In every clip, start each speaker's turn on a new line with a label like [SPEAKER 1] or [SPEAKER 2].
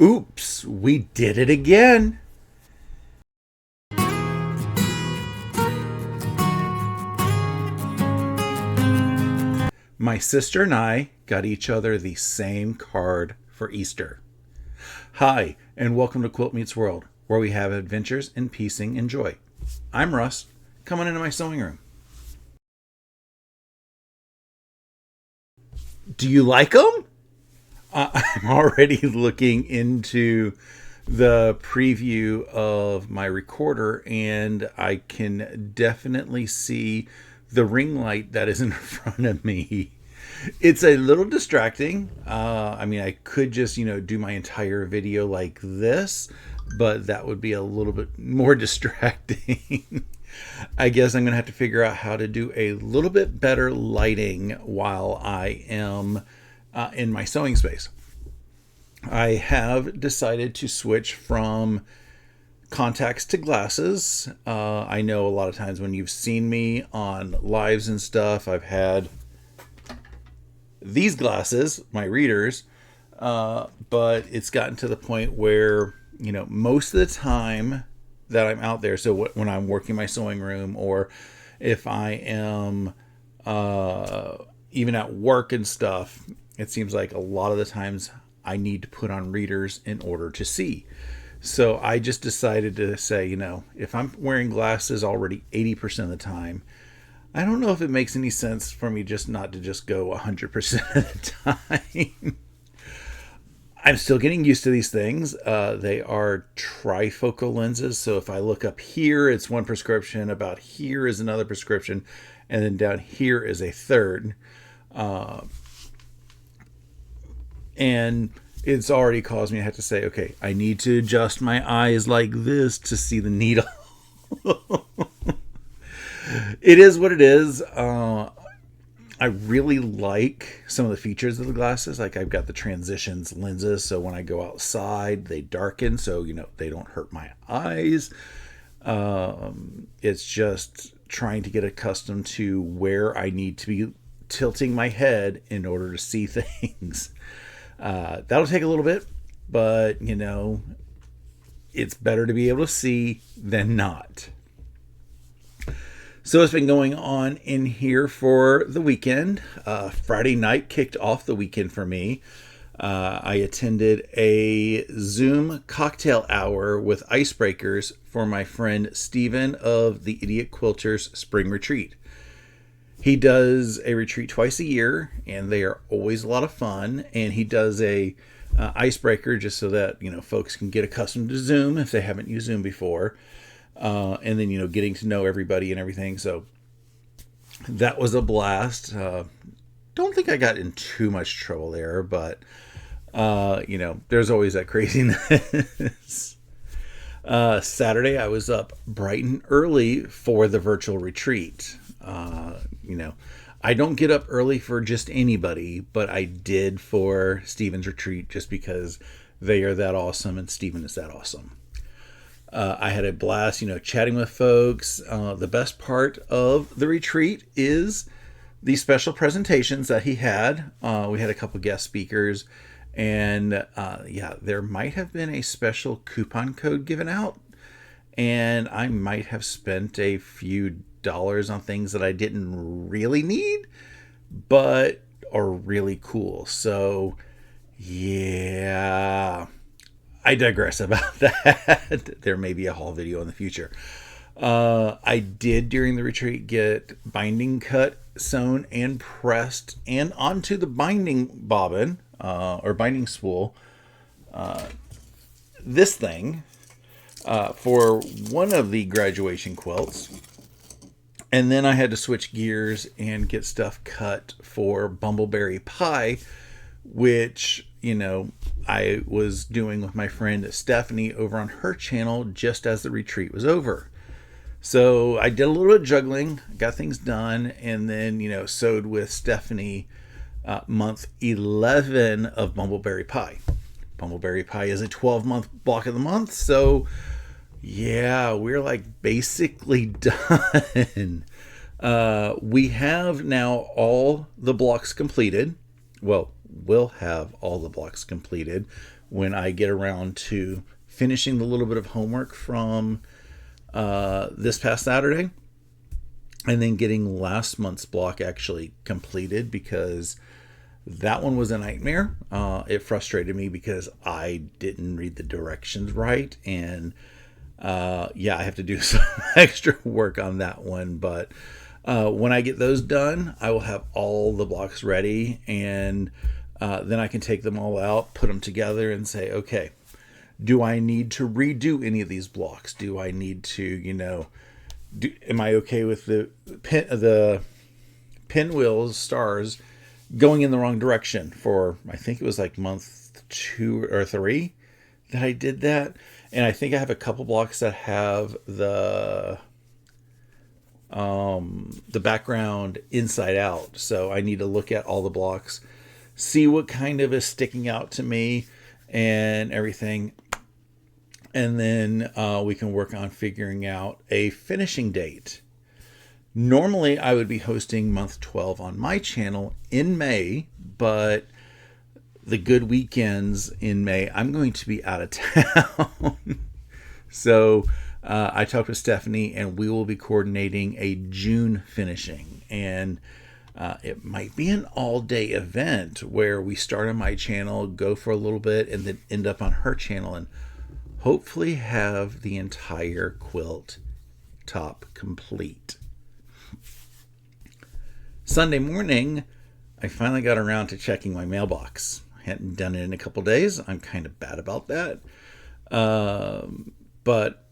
[SPEAKER 1] Oops, we did it again. My sister and I got each other the same card for Easter. Hi, and welcome to Quilt Meets World, where we have adventures in piecing and joy. I'm Russ. Come on into my sewing room. Do you like them? I'm already looking into the preview of my recorder, and I can definitely see the ring light that is in front of me. It's a little distracting. I mean, I could just, do my entire video like this, but that would be a little bit more distracting. I guess I'm going to have to figure out how to do a little bit better lighting while I am in my sewing space. I have decided to switch from contacts to glasses. I know a lot of times when you've seen me on lives and stuff, I've had these glasses, my readers, but it's gotten to the point where, most of the time that I'm out there, so when I'm working my sewing room, or if I am even at work and stuff, it seems like a lot of the times I need to put on readers in order to see. So I just decided to say, if I'm wearing glasses already 80% of the time, I don't know if it makes any sense for me just not to just go 100% of the time. I'm still getting used to these things. They are trifocal lenses. So if I look up here, it's one prescription. About here is another prescription. And then down here is a third. And it's already caused me to have to say, okay, I need to adjust my eyes like this to see the needle. It is what it is. I really like some of the features of the glasses. Like I've got the transitions lenses, so when I go outside, they darken, so they don't hurt my eyes. It's just trying to get accustomed to where I need to be tilting my head in order to see things. That'll take a little bit, but it's better to be able to see than not. So it's been going on in here for the weekend. Friday night kicked off the weekend for me. I attended a Zoom cocktail hour with icebreakers for my friend Steven of the Idiot Quilters Spring Retreat. He does a retreat twice a year, and they are always a lot of fun. And he does a icebreaker just so that folks can get accustomed to Zoom if they haven't used Zoom before. And then getting to know everybody and everything. So that was a blast. Don't think I got in too much trouble there, but there's always that craziness. Saturday I was up bright and early for the virtual retreat. I don't get up early for just anybody, but I did for Steven's retreat just because they are that awesome and Steven is that awesome. I had a blast, chatting with folks. The best part of the retreat is the special presentations that he had. We had a couple guest speakers, and there might have been a special coupon code given out, and I might have spent a few dollars on things that I didn't really need, but are really cool. So, yeah. I digress about that. There may be a haul video in the future. I did during the retreat get binding cut, sewn, and pressed, and onto the binding bobbin or binding spool. This thing for one of the graduation quilts. And then I had to switch gears and get stuff cut for Bumbleberry Pie, which, I was doing with my friend Stephanie over on her channel just as the retreat was over. So I did a little bit of juggling, got things done, and then, sewed with Stephanie month 11 of Bumbleberry Pie. Bumbleberry Pie is a 12-month block of the month, so yeah, we're like basically done. We have now all the blocks completed. Well, we'll have all the blocks completed when I get around to finishing the little bit of homework from this past Saturday, and then getting last month's block actually completed, because that one was a nightmare. It frustrated me because I didn't read the directions right, and I have to do some extra work on that one. But when I get those done, I will have all the blocks ready, and then I can take them all out, put them together, and say, okay, do I need to redo any of these blocks? Do I need to, am I okay with the pinwheels, stars, going in the wrong direction for, I think it was like month 2 or 3 that I did that. And I think I have a couple blocks that have the background inside out. So I need to look at all the blocks, see what kind of is sticking out to me and everything. And then we can work on figuring out a finishing date. Normally, I would be hosting month 12 on my channel in May, but the good weekends in May, I'm going to be out of town. So I talked with Stephanie, and we will be coordinating a June finishing. And it might be an all-day event where we start on my channel, go for a little bit, and then end up on her channel, and hopefully have the entire quilt top complete. Sunday morning, I finally got around to checking my mailbox. I hadn't done it in a couple days. I'm kind of bad about that. But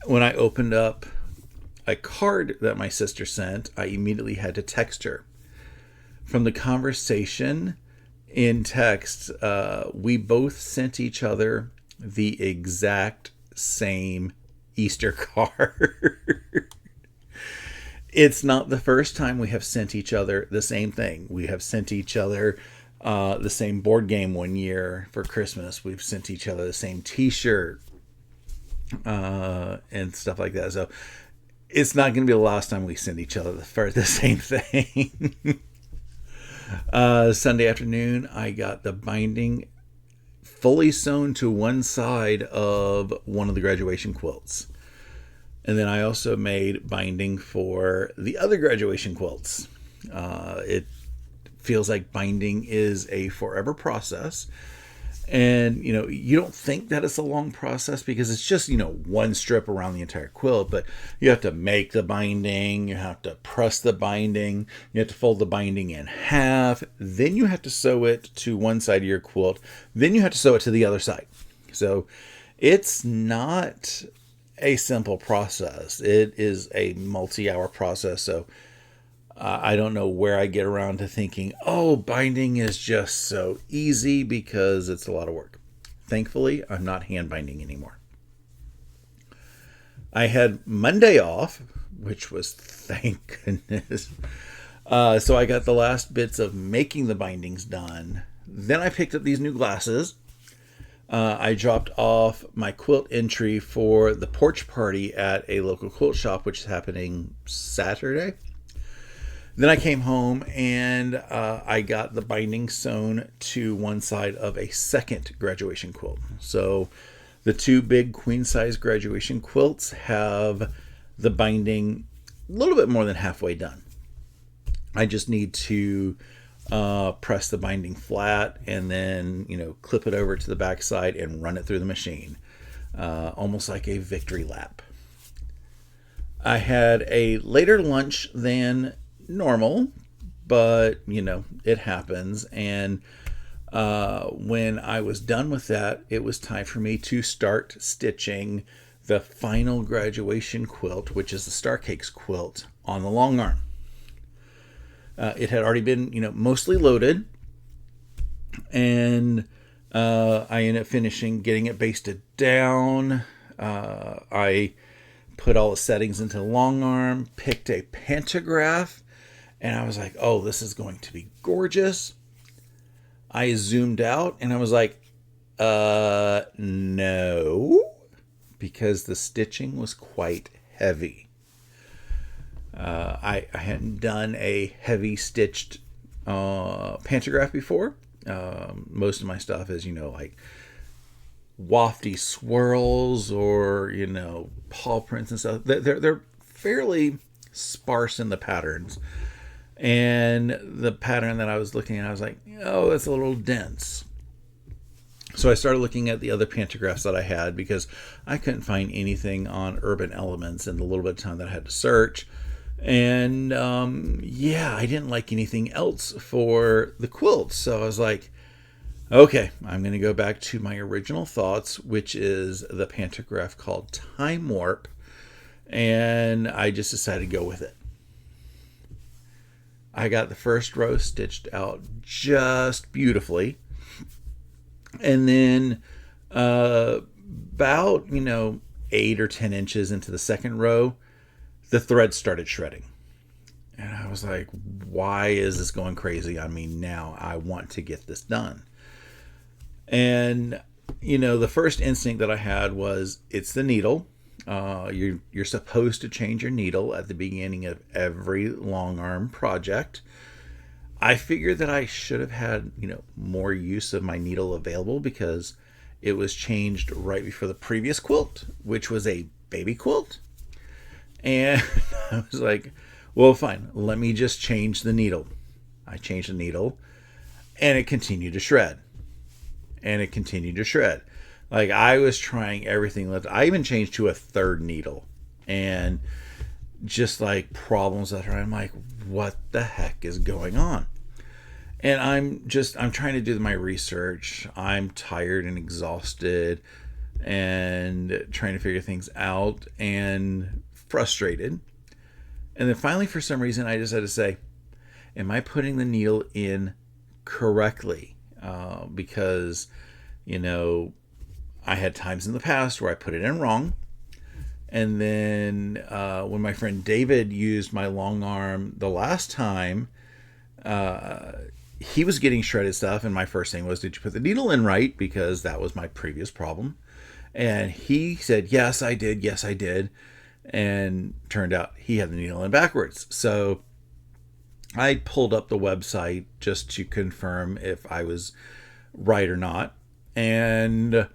[SPEAKER 1] when I opened up a card that my sister sent, I immediately had to text her. From the conversation in text, we both sent each other the exact same Easter card. It's not the first time we have sent each other the same thing. We have sent each other the same board game one year for Christmas. We've sent each other the same t-shirt and stuff like that. So it's not going to be the last time we send each other the same thing. Sunday afternoon, I got the binding fully sewn to one side of one of the graduation quilts. And then I also made binding for the other graduation quilts. It feels like binding is a forever process. And, you don't think that it's a long process because it's just, one strip around the entire quilt. But you have to make the binding. You have to press the binding. You have to fold the binding in half. Then you have to sew it to one side of your quilt. Then you have to sew it to the other side. So it's not a simple process. It is a multi-hour process. So I don't know where I get around to thinking, binding is just so easy, because it's a lot of work. Thankfully, I'm not hand binding anymore. I had Monday off, which was, thank goodness. So I got the last bits of making the bindings done. Then I picked up these new glasses. I dropped off my quilt entry for the porch party at a local quilt shop, which is happening Saturday. Then I came home and I got the binding sewn to one side of a second graduation quilt. So the two big queen size graduation quilts have the binding a little bit more than halfway done. I just need to press the binding flat and then, clip it over to the back side and run it through the machine. Almost like a victory lap. I had a later lunch than normal, but it happens. And when I was done with that, it was time for me to start stitching the final graduation quilt, which is the Star Cakes quilt, on the long arm. It had already been, mostly loaded, and I ended up getting it basted down. I put all the settings into the long arm, picked a pantograph, and I was like, this is going to be gorgeous. I zoomed out and I was like, no, because the stitching was quite heavy. I hadn't done a heavy stitched pantograph before. Most of my stuff is, like wafty swirls or, paw prints and stuff. They're fairly sparse in the patterns. And the pattern that I was looking at, I was like, oh, it's a little dense. So I started looking at the other pantographs that I had because I couldn't find anything on Urban Elements in the little bit of time that I had to search. And I didn't like anything else for the quilt. So I was like, okay, I'm going to go back to my original thoughts, which is the pantograph called Time Warp. And I just decided to go with it. I got the first row stitched out just beautifully. And then about, 8 or 10 inches into the second row, the thread started shredding. And I was like, why is this going crazy on me now? I want to get this done. And, the first instinct that I had was it's the needle. You're supposed to change your needle at the beginning of every long arm project. I figured that I should have had, more use of my needle available because it was changed right before the previous quilt, which was a baby quilt. And I was like, well, fine, let me just change the needle. I changed the needle and it continued to shred. And it continued to shred. Like I was trying everything left. I even changed to a third needle and just like problems that are, I'm like, what the heck is going on? And I'm trying to do my research. I'm tired and exhausted and trying to figure things out and frustrated. And then finally, for some reason, I just had to say, am I putting the needle in correctly? Because, I had times in the past where I put it in wrong. And then when my friend David used my long arm the last time, he was getting shredded stuff. And my first thing was, did you put the needle in right? Because that was my previous problem. And he said, yes, I did. Yes, I did. And turned out he had the needle in backwards. So I pulled up the website just to confirm if I was right or not. And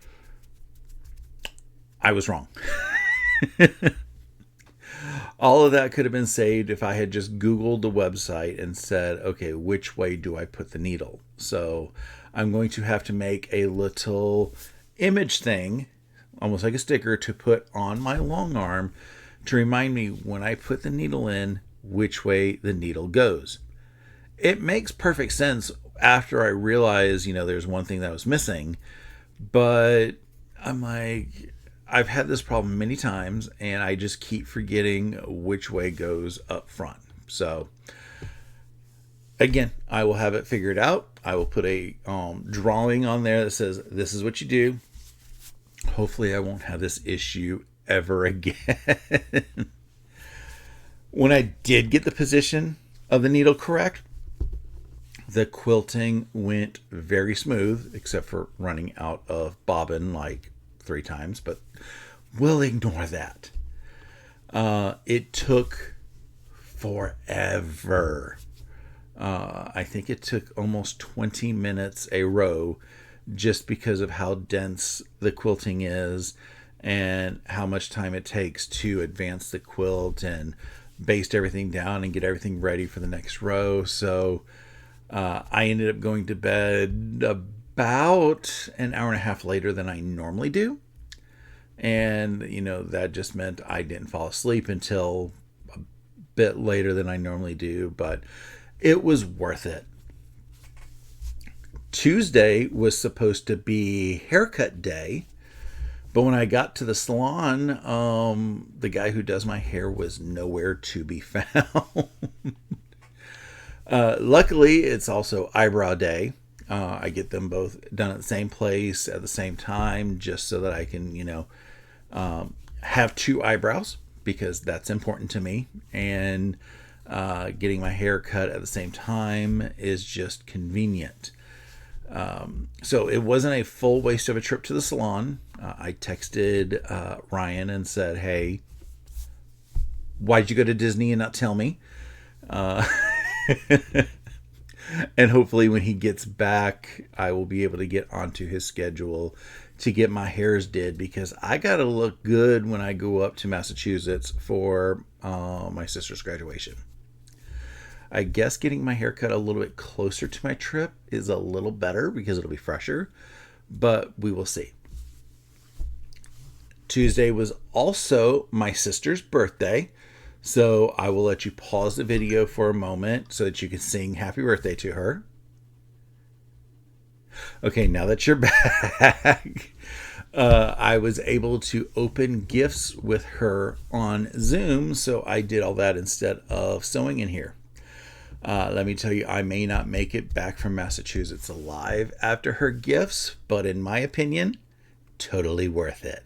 [SPEAKER 1] I was wrong. All of that could have been saved if I had just Googled the website and said, okay, which way do I put the needle? So I'm going to have to make a little image thing, almost like a sticker, to put on my long arm to remind me when I put the needle in, which way the needle goes. It makes perfect sense after I realize, there's one thing that was missing, but I'm like, I've had this problem many times and I just keep forgetting which way goes up front. So again, I will have it figured out. I will put a drawing on there that says, this is what you do. Hopefully I won't have this issue ever again. When I did get the position of the needle correct, the quilting went very smooth, except for running out of bobbin like 3 times, but we'll ignore that. It took forever. I think it took almost 20 minutes a row just because of how dense the quilting is and how much time it takes to advance the quilt and baste everything down and get everything ready for the next row. So I ended up going to bed about an hour and a half later than I normally do. And, that just meant I didn't fall asleep until a bit later than I normally do, but it was worth it. Tuesday was supposed to be haircut day, but when I got to the salon, the guy who does my hair was nowhere to be found. Luckily, it's also eyebrow day. I get them both done at the same place at the same time, just so that I can, have 2 eyebrows, because that's important to me. And getting my hair cut at the same time is just convenient. So it wasn't a full waste of a trip to the salon. I texted Ryan and said, hey, why'd you go to Disney and not tell me? And hopefully when he gets back, I will be able to get onto his schedule to get my hairs did, because I got to look good when I go up to Massachusetts for my sister's graduation. I guess getting my hair cut a little bit closer to my trip is a little better because it'll be fresher, but we will see. Tuesday was also my sister's birthday, so I will let you pause the video for a moment so that you can sing happy birthday to her. Okay, now that you're back, I was able to open gifts with her on Zoom, so I did all that instead of sewing in here. Let me tell you, I may not make it back from Massachusetts alive after her gifts, but in my opinion, totally worth it.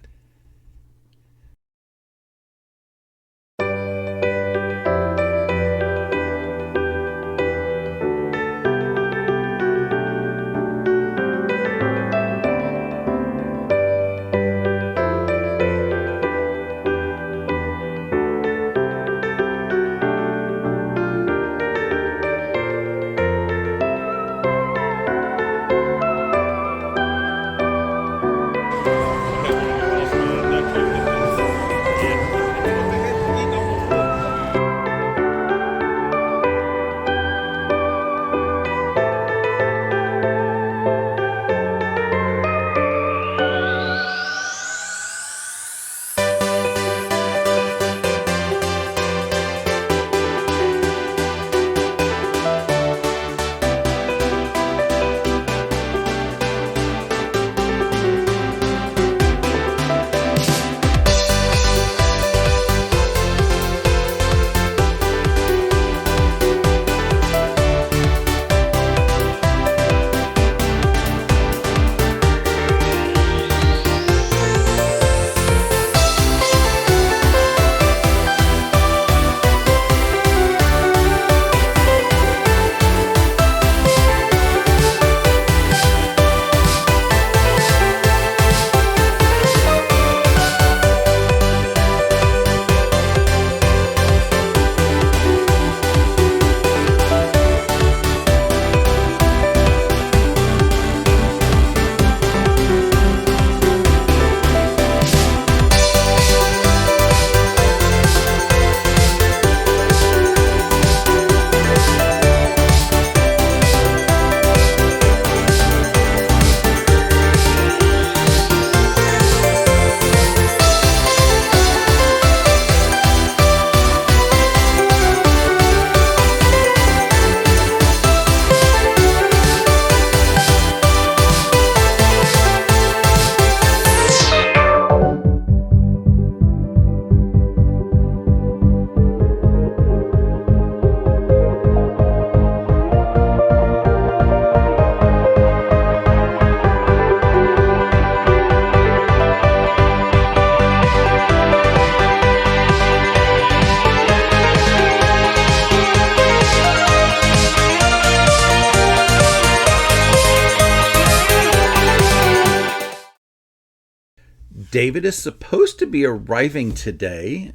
[SPEAKER 1] David is supposed to be arriving today.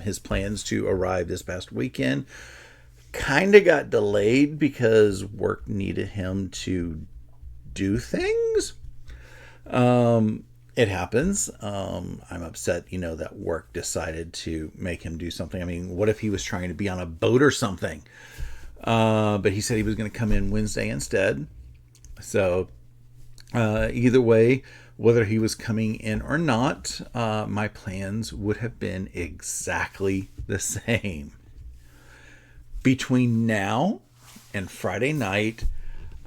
[SPEAKER 1] His plans to arrive this past weekend kind of got delayed because work needed him to do things. It happens. I'm upset, that work decided to make him do something. I mean, what if he was trying to be on a boat or something? But he said he was going to come in Wednesday instead. So either way, whether he was coming in or not, my plans would have been exactly the same. Between now and Friday night,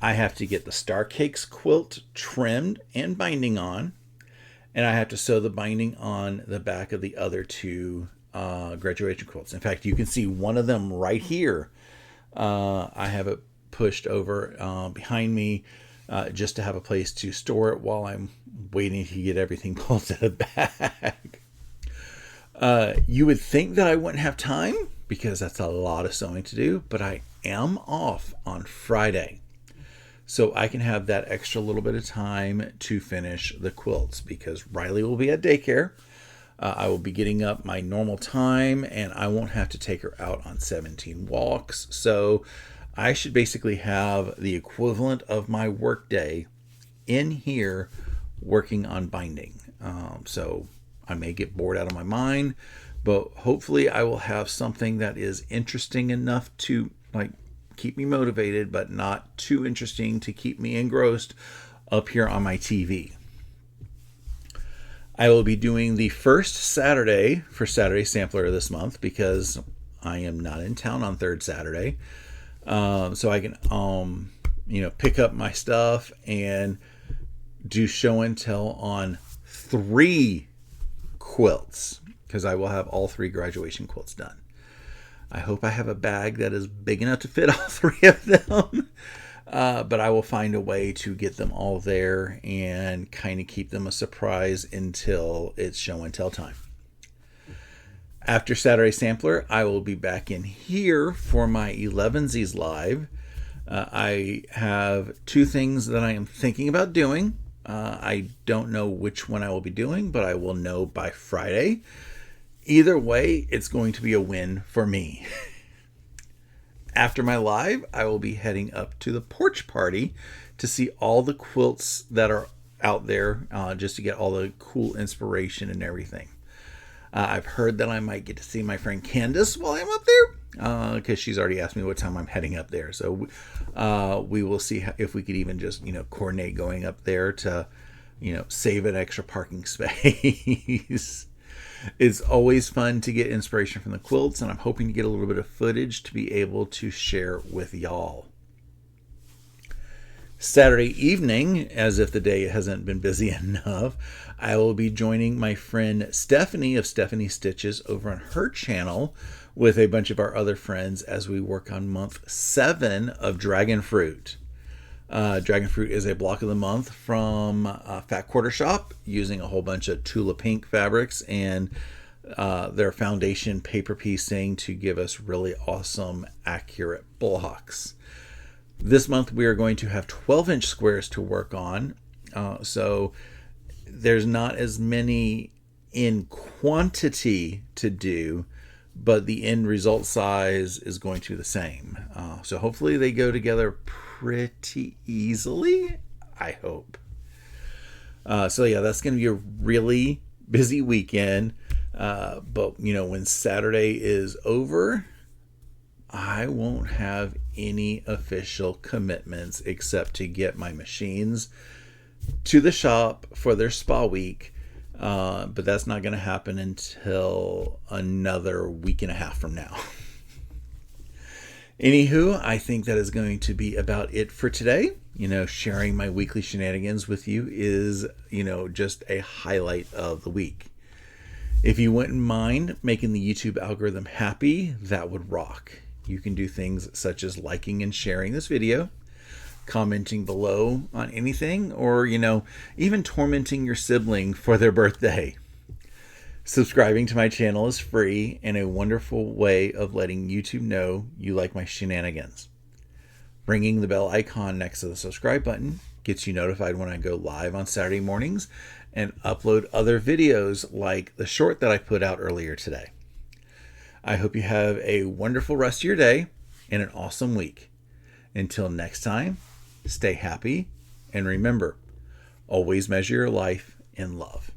[SPEAKER 1] I have to get the Star Cakes quilt trimmed and binding on, and I have to sew the binding on the back of the other two graduation quilts. In fact, you can see one of them right here. I have it pushed over behind me just to have a place to store it while I'm waiting to get everything pulled to the back. You would think that I wouldn't have time because that's a lot of sewing to do, but I am off on Friday. So I can have that extra little bit of time to finish the quilts because Riley will be at daycare. I will be getting up my normal time and I won't have to take her out on 17 walks. So I should basically have the equivalent of my work day in here working on binding. So I may get bored out of my mind, but hopefully I will have something that is interesting enough to like keep me motivated, but not too interesting to keep me engrossed up here on my TV. I will be doing the first Saturday for Saturday Sampler this month because I am not in town on third Saturday. So I can, pick up my stuff and do show and tell on 3 quilts because I will have all 3 graduation quilts done. I hope I have a bag that is big enough to fit all 3 of them. But I will find a way to get them all there and kind of keep them a surprise until it's show and tell time. After Saturday Sampler, I will be back in here for my 11sies live. I have 2 things that I am thinking about doing. I don't know which one I will be doing, but I will know by Friday. Either way, it's going to be a win for me. After my live, I will be heading up to the porch party to see all the quilts that are out there, just to get all the cool inspiration and everything. I've heard that I might get to see my friend Candace while I'm up there, because she's already asked me what time I'm heading up there. So we will see if we could even just coordinate going up there to save an extra parking space. It's always fun to get inspiration from the quilts, and I'm hoping to get a little bit of footage to be able to share with y'all. Saturday evening, as if the day hasn't been busy enough, I will be joining my friend Stephanie of Stephanie Stitches over on her channel with a bunch of our other friends as we work on month 7 of Dragon Fruit. Dragon Fruit is a block of the month from Fat Quarter Shop using a whole bunch of Tula Pink fabrics and their foundation paper piecing to give us really awesome, accurate blocks. This month we are going to have 12-inch squares to work on, so there's not as many in quantity to do, but the end result size is going to be the same. So hopefully they go together pretty easily, I hope. So yeah, that's going to be a really busy weekend. But when Saturday is over, I won't have any official commitments except to get my machines to the shop for their spa week. But that's not going to happen until another week and a half from now. Anywho, I think that is going to be about it for today. Sharing my weekly shenanigans with you is, just a highlight of the week. If you wouldn't mind making the YouTube algorithm happy, that would rock. You can do things such as liking and sharing this video, commenting below on anything, or, even tormenting your sibling for their birthday. Subscribing to my channel is free and a wonderful way of letting YouTube know you like my shenanigans. Ringing the bell icon next to the subscribe button gets you notified when I go live on Saturday mornings and upload other videos like the short that I put out earlier today. I hope you have a wonderful rest of your day and an awesome week. Until next time, stay happy and remember, always measure your life in love.